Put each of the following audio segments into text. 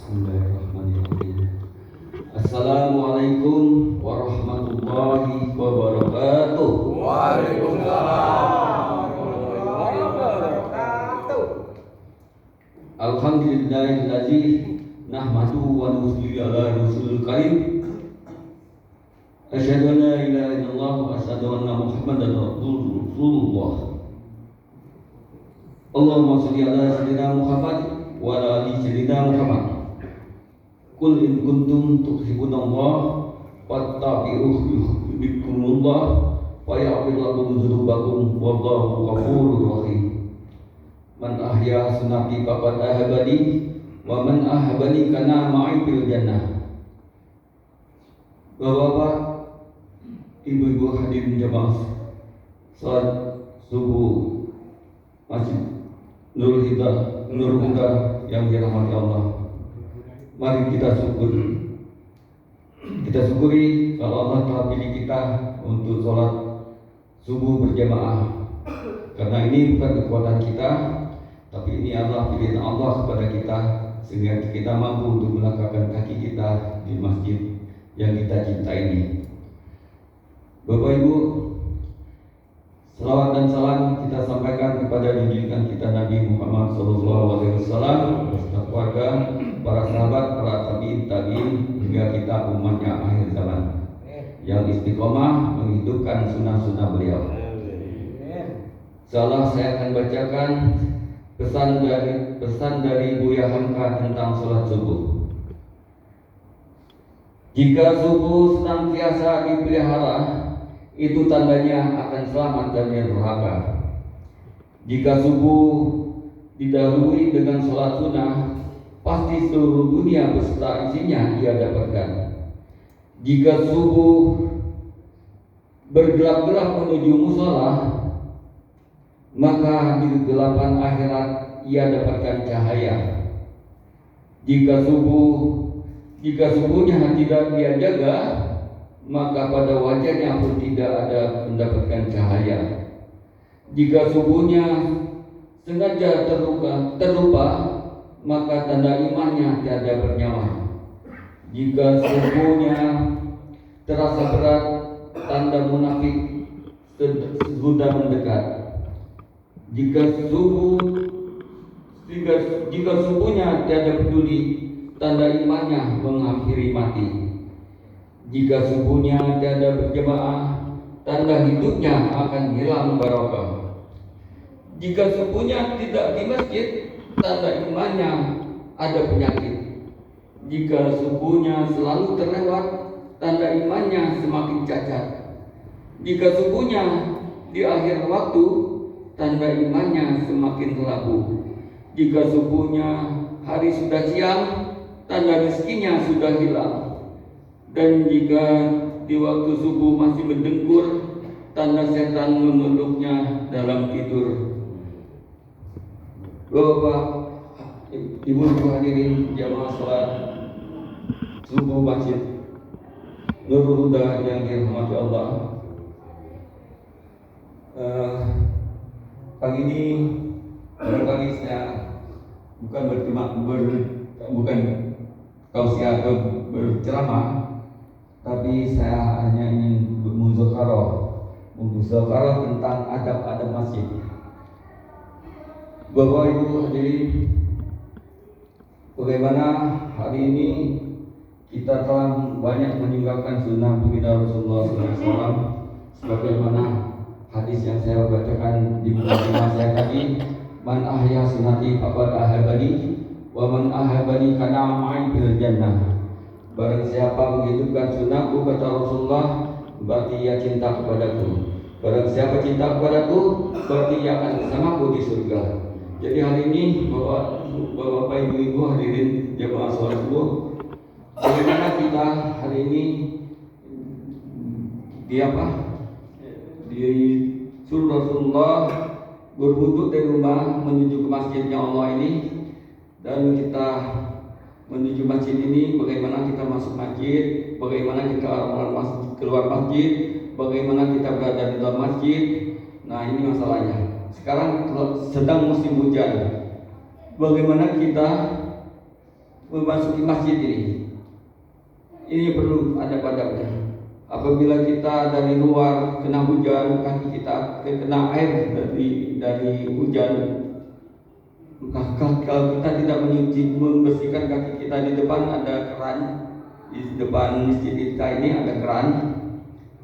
Bismillahirrahmanirrahim. Assalamualaikum warahmatullahi wabarakatuh. Waalaikumsalam warahmatullahi wabarakatuh. Alhamdulillahillazi nahmaduhu wa nusalli ala rasulil karim. Asyhadu an la ilaha illallah wa asyhadu anna Muhammadan rasulullah. Allahumma shalli ala sayyidina Muhammad wa ala ali sayyidina Muhammad. Qul in kuntum tuhibbunallah fattabi'uhu yuhibbukumullah wa yaghfir lakum dzunubakum wallahu ghafurur rahim. Man ahya sunnati faqad ahabani wa man ahabani kana ma'i fil jannah. Bapak-bapak, ibu-ibu hadirin jamaah salat subuh Masjid Nurul Huda yang dirahmati Allah. Mari kita syukuri kalau Allah telah pilih kita untuk sholat subuh berjamaah. Karena ini bukan kekuatan kita, tapi ini adalah pilihan Allah kepada kita, sehingga kita mampu untuk melangkahkan kaki kita di masjid yang kita cintai ini. Bapak Ibu, selawat dan salam kita sampaikan kepada junjungan kita Nabi Muhammad SAW beserta keluarga, para sahabat, para tabi'in hingga kita umatnya akhir zaman yang istiqomah menghidupkan sunnah-sunnah beliau. Insyaallah saya akan bacakan pesan dari Buya Hamka tentang sholat subuh. Jika subuh senantiasa dipelihara, itu tandanya akan selamat dari neraka. Jika subuh didahului dengan sholat sunnah, pasti seluruh dunia beserta isinya ia dapatkan. Jika subuh bergelap-gelap menuju musola, maka di kegelapan akhirat ia dapatkan cahaya. Jika subuhnya tidak dia jaga, maka pada wajahnya pun tidak ada mendapatkan cahaya. Jika subuhnya sengaja terlupa, maka tanda imannya tiada bernyawa. Jika subuhnya terasa berat, tanda munafik sudah mendekat. Jika subuhnya tiada peduli, tanda imannya menghampiri mati. Jika subuhnya tiada berjamaah, tanda hidupnya akan hilang barokah. Jika subuhnya tidak di masjid, tanda imannya ada penyakit. Jika subuhnya selalu terlewat, tanda imannya semakin cacat. Jika subuhnya di akhir waktu, tanda imannya semakin labu. Jika subuhnya hari sudah siang, tanda rezekinya sudah hilang. Dan jika di waktu subuh masih mendengkur, tanda setan memeluknya dalam tidur. Bapak, ibu hadirin jamaah sholat subuh Masjid Nurul Huda yang dirahmati Allah. Pagi ini barangkali saya bukan tausiah atau berceramah, tapi saya hanya ingin muzakarah tentang adab-adab masjid. Bapak Ibu hadirin, bagaimana hari ini kita telah banyak meninggalkan sunnah baginda Rasulullah SAW, sebagaimana hadis yang saya bacakan di mukadimah saya tadi, man ahya sunnati faqad ahabani wa man ahabani kana ma'i fil jannah. Barang siapa menghidupkan sunnahku, kata Rasulullah, berarti ia cinta kepadaku. Barang siapa cinta kepadaku, berarti ia akan bersamaku di surga. Jadi hari ini Bapak Ibu hadirin jamaah sholat subuh, bagaimana kita hari ini disuruh Rasulullah berwudu dari rumah menuju ke masjidnya Allah ini, dan kita menuju masjid ini, bagaimana kita masuk masjid, bagaimana kita keluar masjid, bagaimana kita berada di dalam masjid. Nah, ini masalahnya. Sekarang sedang musim hujan, bagaimana kita memasuki masjid ini perlu ada adabnya. Apabila kita dari luar kena hujan, kaki kita kena air dari hujan, kalau kita tidak membersihkan kaki kita, di depan ada keran, di depan masjid kita ini ada keran,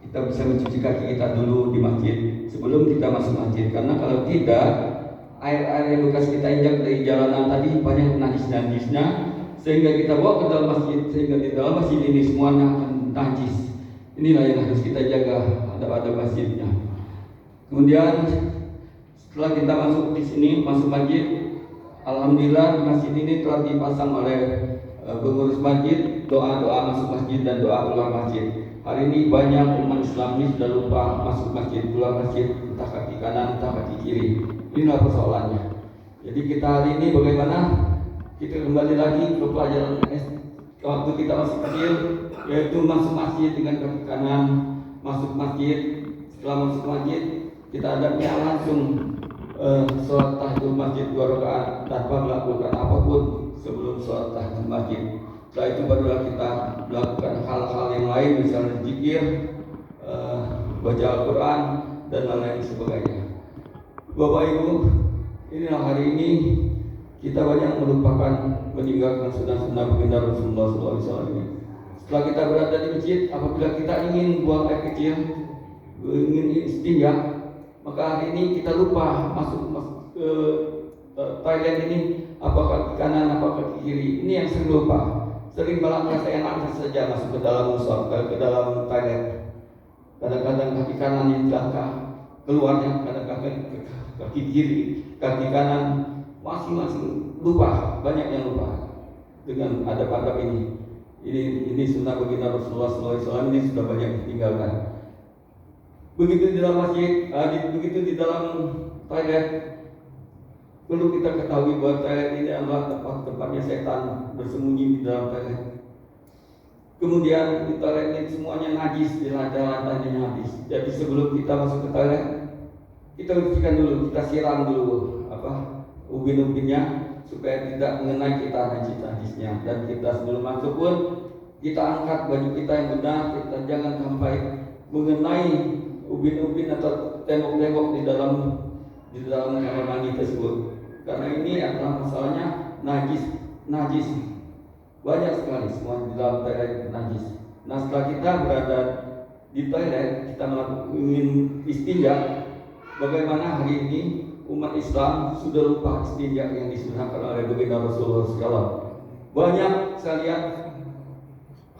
kita bisa mencuci kaki kita dulu di masjid sebelum kita masuk masjid. Karena kalau tidak, air yang bekas kita injak dari jalanan tadi banyak najis-najisnya, sehingga kita bawa ke dalam masjid, sehingga di dalam masjid ini semuanya akan najis. Inilah yang harus kita jaga, ada masjidnya. Kemudian setelah kita masuk di sini, masuk masjid, alhamdulillah masjid ini telah dipasang oleh pengurus masjid doa-doa masuk masjid dan doa keluar masjid. Hari ini banyak umat Islam ini sudah lupa masuk masjid, keluar masjid, entah kaki kanan, entah kaki kiri. Inilah persoalannya. Jadi kita hari ini bagaimana kita kembali lagi ke pelajaran waktu kita masih kecil, yaitu masuk masjid dengan kaki kanan, masuk masjid. Setelah masuk masjid, kita adabnya langsung sholat tahiyyatul masjid 2 rakaat tanpa melakukan apapun sebelum sholat tahiyyatul masjid. Setelah itu barulah kita melakukan hal-hal yang lain, misalnya zikir, baca Al-Quran dan lain-lain sebagainya. Bapak Ibu, inilah hari ini kita banyak melupakan meninggalkan sunnah-sunnah baginda Rasulullah SAW ini. Setelah kita berada di masjid, apabila kita ingin buang air kecil, ingin istinja, maka hari ini kita lupa masuk ke toilet ini, apakah kaki kanan, apakah kaki kiri. Ini yang sering lupa. Sering malah merasa enak saja masuk ke dalam ke dalam toilet. Kadang-kadang kaki kanan yang dilangkah keluarnya, kadang-kadang kaki kiri, kaki kanan masing-masing lupa, banyak yang lupa dengan adab-adab ini. Ini sunnah baginda Rasulullah SAW ini sudah banyak ditinggalkan. Begitu di dalam masjid, begitu di dalam toilet, perlu kita ketahui bahwa toilet ini adalah tempatnya setan bersembunyi di dalam toilet. Kemudian di toilet ini semuanya najis, di lantai-lantainya najis. Jadi sebelum kita masuk ke toilet, kita bersihkan dulu, kita siram dulu ubin-ubinnya supaya tidak mengenai kita najis-najisnya. Dan kita sebelum masuk pun kita angkat baju kita yang benar, kita jangan sampai mengenai ubin-ubin atau tembok-tembok di dalam kamar mandi tersebut. Karena ini adalah masalahnya najis banyak sekali semua di dalam toilet najis. Nah, setelah kita berada di toilet, kita ingin istinja. Bagaimana hari ini umat Islam sudah lupa istinja yang disunahkan oleh baginda Rasulullah SAW. Banyak saya lihat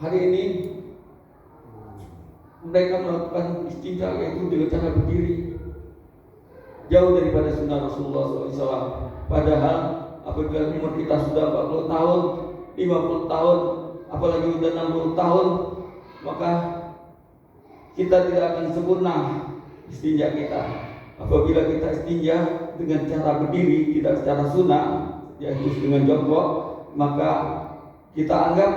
hari ini mereka melakukan istinja yaitu dengan cara berdiri, jauh daripada sunnah Rasulullah SAW. Padahal apabila umur kita sudah 40 tahun, 50 tahun, apalagi sudah 60 tahun, maka kita tidak akan sempurna istinja kita. Apabila kita istinja dengan cara berdiri, tidak secara sunnah, yaitu dengan jongkok, maka kita anggap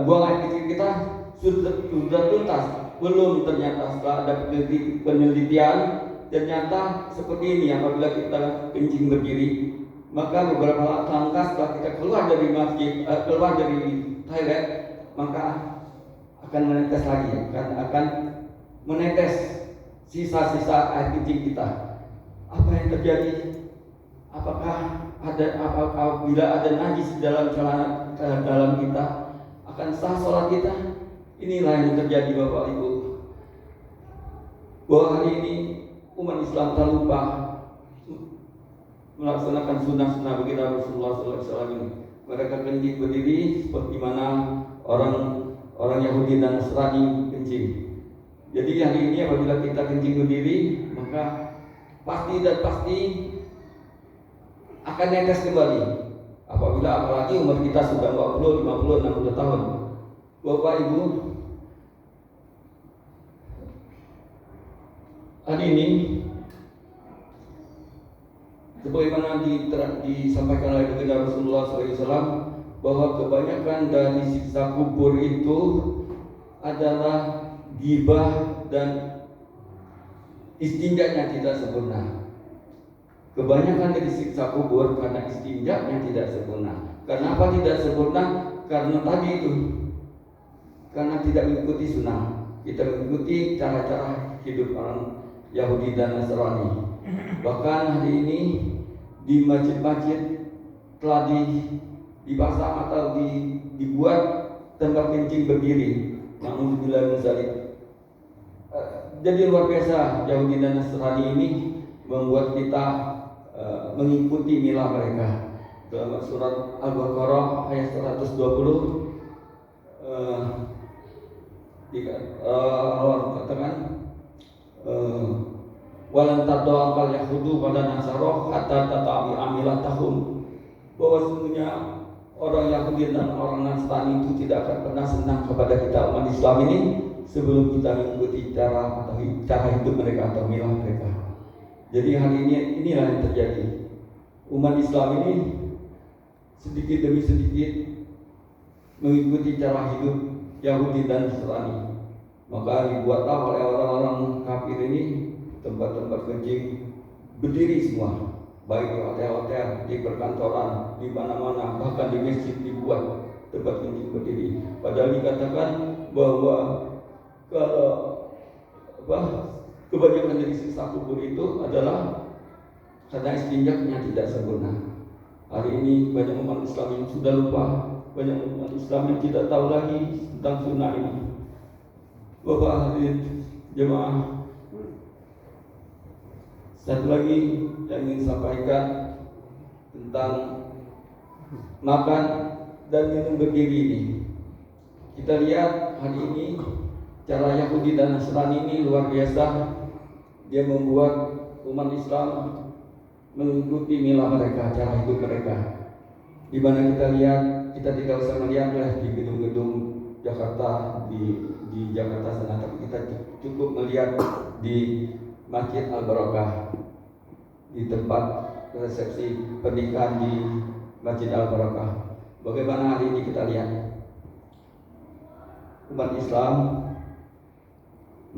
buang air kecil kita sudah tuntas. Belum, ternyata setelah ada penelitian, ternyata seperti ini. Apabila kita kencing berdiri, maka beberapa langkah setelah kita keluar dari masjid, keluar dari toilet, maka akan menetes lagi, akan menetes sisa-sisa air kencing kita. Apa yang terjadi? Apakah apabila ada najis dalam dalam kita, akan sah sholat kita? Inilah yang terjadi Bapak Ibu. Bahwa hari ini umat Islam tak lupa melaksanakan sunnah-sunnah baginda Rasulullah SAW ini. Mereka kencing berdiri seperti mana orang Yahudi dan Nasrani kencing. Jadi hari ini apabila kita kencing berdiri, maka pasti akan netes kembali. Apabila apalagi umur kita sudah 40, 50, 60 tahun. Bapak Ibu, hari ini sebagaimana disampaikan oleh baginda Rasulullah SAW, bahwa kebanyakan dari siksa kubur itu adalah gibah dan istinjanya tidak sempurna. Kebanyakan dari siksa kubur karena istinjaknya tidak sempurna. Kenapa tidak sempurna? Karena tadi itu, karena tidak mengikuti sunnah. Kita mengikuti cara-cara hidup orang Yahudi dan Nasrani. Bahkan hari ini di masjid-masjid telah dipasang atau dibuat tempat kencing berdiri. Alhamdulillah misalnya. Jadi luar biasa Yahudi dan Nasrani ini membuat kita mengikuti milah mereka. Dalam surat Al-Baqarah ayat 120 Allah katakan walan tadawakal yahudu wala nasara hatta tatabi amilatahum, bahwa sesungguhnya orang Yahudi dan orang Nasrani itu tidak akan pernah senang kepada kita umat Islam ini sebelum kita mengikuti cara hidup mereka atau milah mereka. Jadi hari ini inilah yang terjadi. Umat Islam ini sedikit demi sedikit mengikuti cara hidup Yahudi dan Nasrani. Maka dibuatlah oleh orang-orang kafir ini tempat-tempat kencing berdiri semua, baik di hotel-hotel, di perkantoran, di mana-mana, bahkan di masjid dibuat tempat kencing berdiri. Padahal dikatakan bahwa kebanyakan dari siksa kubur itu adalah karena istinjaknya tidak sempurna. Hari ini banyak umat Islam yang sudah lupa, banyak umat Islam yang tidak tahu lagi tentang sunnah ini. Bapak hadirin jemaah, satu lagi yang ingin sampaikan tentang makan dan minum berdiri ini. Kita lihat hari ini cara Yahudi dan Nasrani ini luar biasa. Dia membuat umat Islam mengikuti milah mereka, cara hidup mereka. Di mana kita lihat, kita tidak usah melihat di gedung-gedung Jakarta, di Jakarta sana, tapi kita cukup melihat di Masjid Al-Barokah, di tempat resepsi pernikahan di Masjid Al-Barokah. Bagaimana hari ini kita lihat umat Islam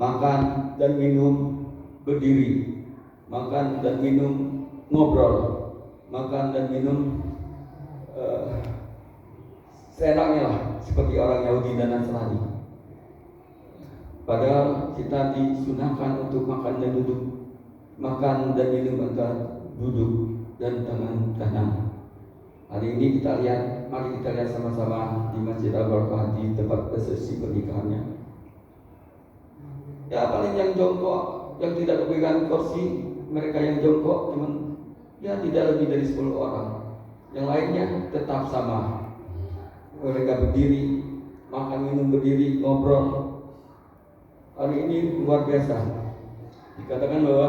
makan dan minum berdiri, makan dan minum ngobrol, makan dan minum seenaknya lah, seperti orang Yahudi dan Nasrani. Padahal kita disunahkan untuk makan dan duduk, makan dan minum antara duduk dan tangan kanan. Hari ini kita lihat, mari kita lihat sama-sama di Masjid Al-Barokah, di tempat resepsi pernikahannya. Ya paling yang jongkok, yang tidak pegang kursi, mereka yang jongkok teman, ya tidak lebih dari 10 orang. Yang lainnya tetap sama. Mereka berdiri, makan minum berdiri, ngobrol. Hari ini luar biasa. Dikatakan bahwa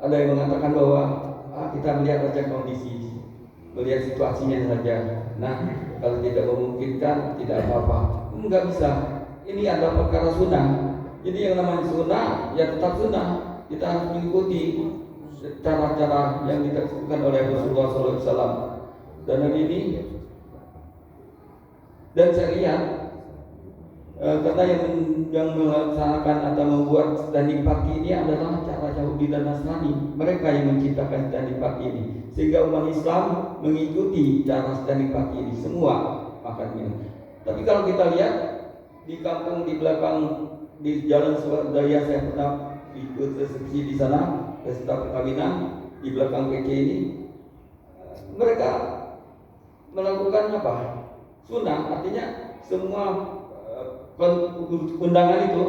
ada yang mengatakan bahwa kita melihat saja kondisi, melihat situasinya saja. Nah, kalau tidak memungkinkan, tidak apa-apa. Enggak bisa. Ini adalah perkara sunnah. Jadi yang namanya sunnah, ya tetap sunnah. Kita harus mengikuti cara-cara yang dilakukan oleh Rasulullah SAW. Dan hari ini, dan saya lihat karena yang melaksanakan atau membuat standing party ini adalah cara Yahudi dan Nasrani. Mereka yang menciptakan standing party ini, sehingga umat Islam mengikuti cara standing party ini, semua makan minum. Tapi kalau kita lihat di kampung di belakang di Jalan Swadaya, saya pernah ikut resepsi di sana, pesta perkawinan di belakang PC ini. Mereka melakukan apa? Sunnah, artinya semua undangan itu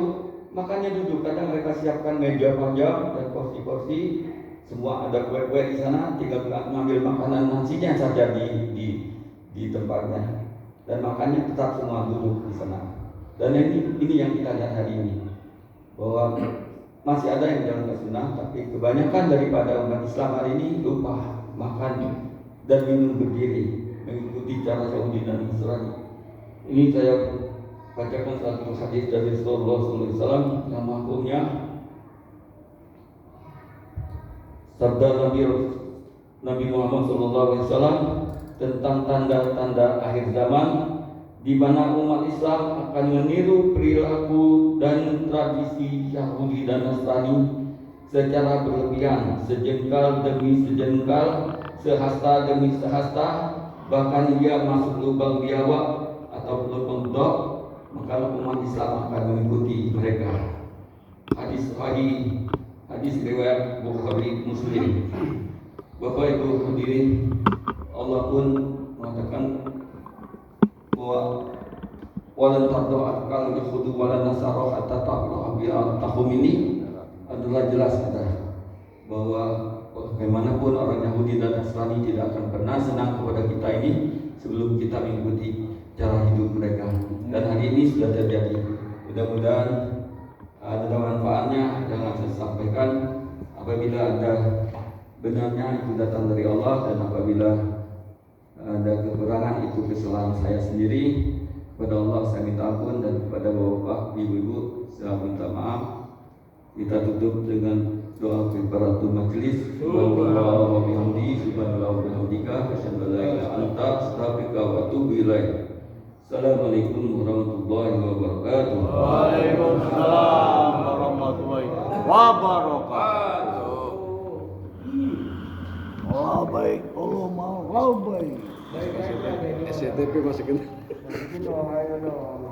makannya duduk. Kadang mereka siapkan meja panjang dan porsi-porsi, semua ada kue-kue di sana, tinggal mengambil makanan nasinya saja di tempatnya, dan makannya tetap semua duduk di sana. Dan ini yang kita lihat hari ini, bahwa masih ada yang jalan ke sunnah, tapi kebanyakan daripada umat Islam hari ini lupa makan dan minum berdiri, mengikuti cara Yahudi dan Nasrani. Ini saya bacakan satu hadis dari Rasulullah SAW yang maklumnya sabda Nabi Muhammad SAW tentang tanda-tanda akhir zaman, di mana umat Islam akan meniru perilaku dan tradisi Yahudi dan Nasrani secara berlebihan, sejengkal demi sejengkal, sehasta demi sehasta, bahkan ia masuk lubang biawak atau lubang dok, maka umat Islam akan mengikuti mereka. Hadis sahih, hadis riwayat Bukhari Muslim. Bapak Ibu hadirin, Allah pun mengatakan bahwa walan tardo akal yahudu walan nasara hatta ta'lamu tahum ini adalah jelas kita bahwa bagaimanapun orang Yahudi dan Nasrani tidak akan pernah senang kepada kita ini sebelum kita mengikuti cara hidup mereka. Dan hari ini sudah terjadi. Mudah-mudahan ada manfaatnya yang saya sampaikan. Apabila ada benarnya itu datang dari Allah, dan apabila ada kekurangan itu kesalahan saya sendiri. Kepada Allah saya minta ampun, dan kepada bapak ibu-ibu saya minta maaf. Kita tutup dengan doa kifaratul majlis. Subhanallah wa bihamdihi, subhanallah wa bihamdika, asyhadu an la ilaha illa anta, astaghfiruka wa atubu ilaik. Assalamualaikum warahmatullahi wabarakatuh. Waalaikumsalam warahmatullahi wabarakatuh. Allah baik, Allah mau, Allah baik. SCTP masukin. Ayo dong, ayo dong.